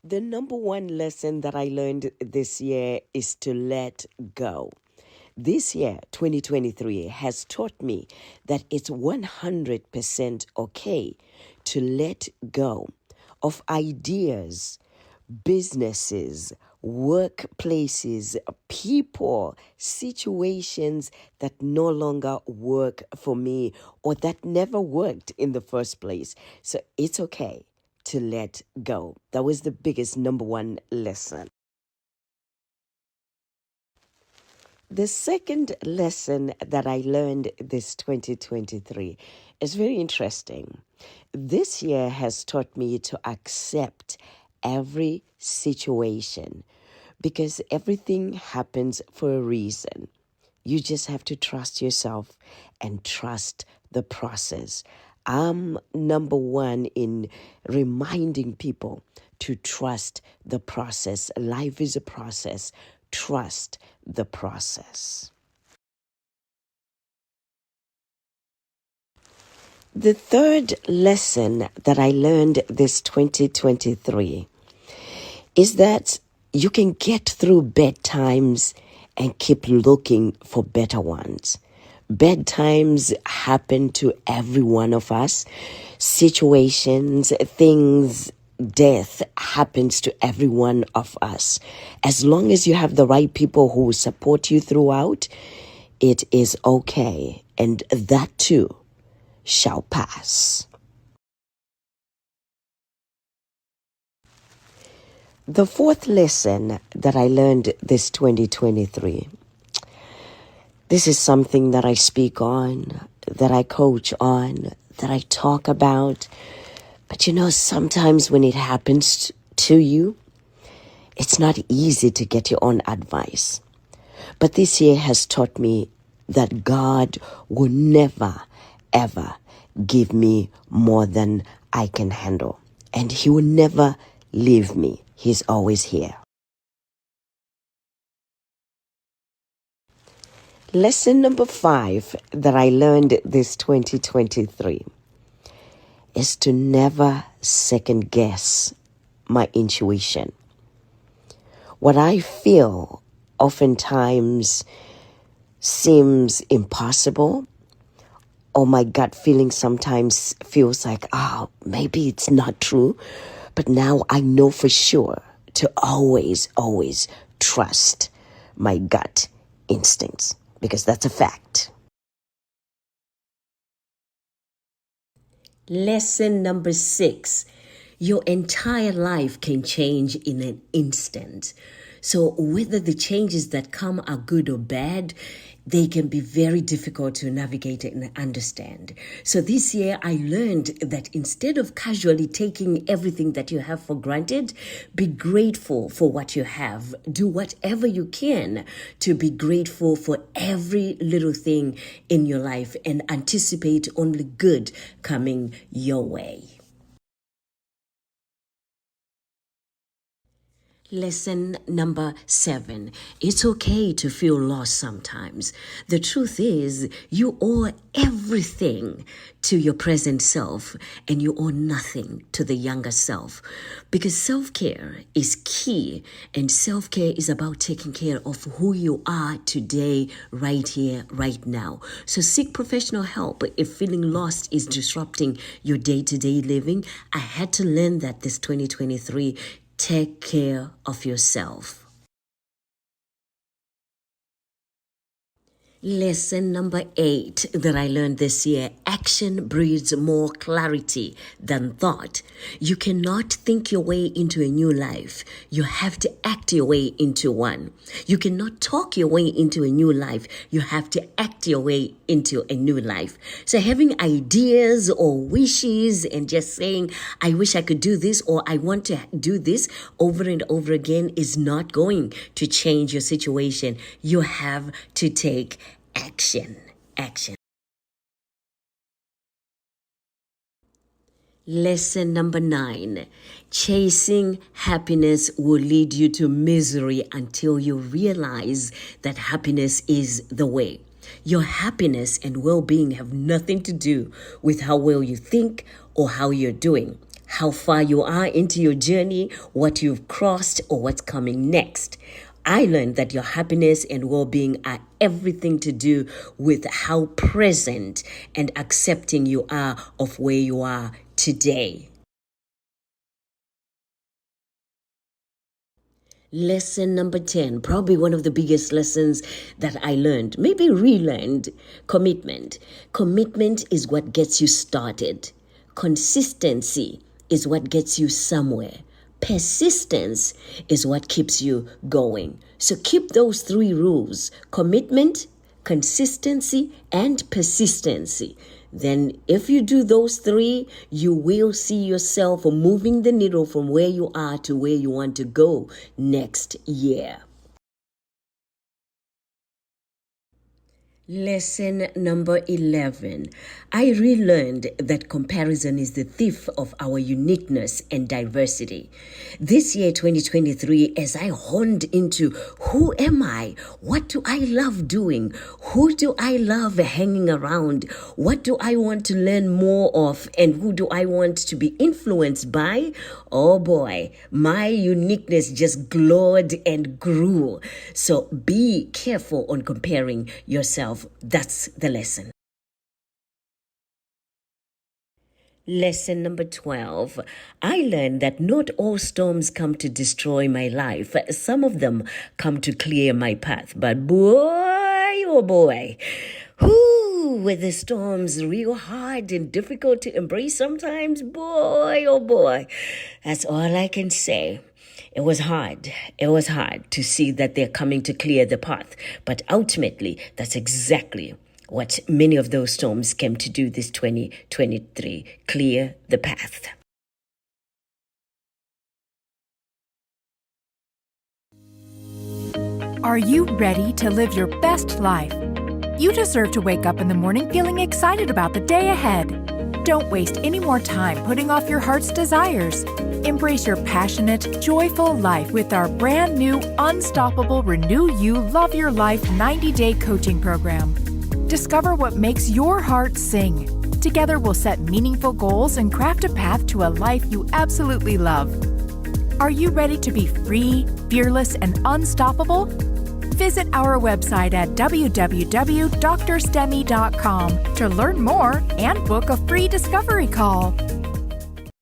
The number one lesson that I learned this year is to let go. This year, 2023, has taught me that it's 100% okay to let go of ideas, businesses, workplaces, people, situations that no longer work for me or that never worked in the first place. So it's okay to let go. That was the biggest number one lesson. The second lesson that I learned this 2023 is very interesting. This year has taught me to accept every situation because everything happens for a reason. You just have to trust yourself and trust the process. I'm number one in reminding people to trust the process. Life is a process. Trust the process. The third lesson that I learned this 2023 is that you can get through bad times and keep looking for better ones. Bad times happen to every one of us. Situations, things, death happens to every one of us. As long as you have the right people who will support you throughout, it is okay. And that too shall pass. The fourth lesson that I learned this 2023, this is something that I speak on, that I coach on, that I talk about. But sometimes when it happens to you, it's not easy to get your own advice. But this year has taught me that God will never, ever give me more than I can handle. And He will never leave me. He's always here. Lesson number 5 that I learned this 2023 is to never second guess my intuition. What I feel oftentimes seems impossible, or my gut feeling sometimes feels like, maybe it's not true. But now I know for sure to always, always trust my gut instincts, because that's a fact. Lesson number 6. Your entire life can change in an instant. So whether the changes that come are good or bad, they can be very difficult to navigate and understand. So this year I learned that instead of casually taking everything that you have for granted, be grateful for what you have. Do whatever you can to be grateful for every little thing in your life and anticipate only good coming your way. Lesson number 7. It's okay to feel lost sometimes. The truth is, you owe everything to your present self and you owe nothing to the younger self. Because self-care is key, and self-care is about taking care of who you are today, right here, right now. So seek professional help if feeling lost is disrupting your day-to-day living. I had to learn that this 2023. Take care of yourself. Lesson number 8 that I learned this year: action breeds more clarity than thought. You cannot think your way into a new life. You have to act your way into one. You cannot talk your way into a new life. You have to act your way into a new life. So having ideas or wishes and just saying, I wish I could do this, or I want to do this over and over again is not going to change your situation. You have to take action. Lesson number 9. Chasing happiness will lead you to misery until you realize that happiness is the way. Your happiness and well-being have nothing to do with how well you think or how you're doing, how far you are into your journey, what you've crossed, or what's coming next. I learned that your happiness and well-being are everything to do with how present and accepting you are of where you are today. Lesson number 10, probably one of the biggest lessons that I learned, maybe relearned: commitment. Commitment is what gets you started. Consistency is what gets you somewhere. Persistence is what keeps you going. So keep those 3 rules: commitment, consistency, and persistency. Then if you do those 3, you will see yourself moving the needle from where you are to where you want to go next year. Lesson number 11. I relearned that comparison is the thief of our uniqueness and diversity. This year, 2023, as I honed into who am I? What do I love doing? Who do I love hanging around? What do I want to learn more of? And who do I want to be influenced by? Oh boy, my uniqueness just glowed and grew. So be careful on comparing yourself. That's the lesson. Lesson number 12. I learned that not all storms come to destroy my life. Some of them come to clear my path. But boy, oh boy, were the storms real hard and difficult to embrace sometimes? Boy, oh boy, that's all I can say. It was hard. It was hard to see that they're coming to clear the path. But ultimately, that's exactly what many of those storms came to do this 2023, clear the path. Are you ready to live your best life? You deserve to wake up in the morning feeling excited about the day ahead. Don't waste any more time putting off your heart's desires. Embrace your passionate, joyful life with our brand new, unstoppable Renew You Love Your Life 90-day coaching program. Discover what makes your heart sing. Together we'll set meaningful goals and craft a path to a life you absolutely love. Are you ready to be free, fearless, and unstoppable? Visit our website at www.DrStem.com to learn more and book a free discovery call.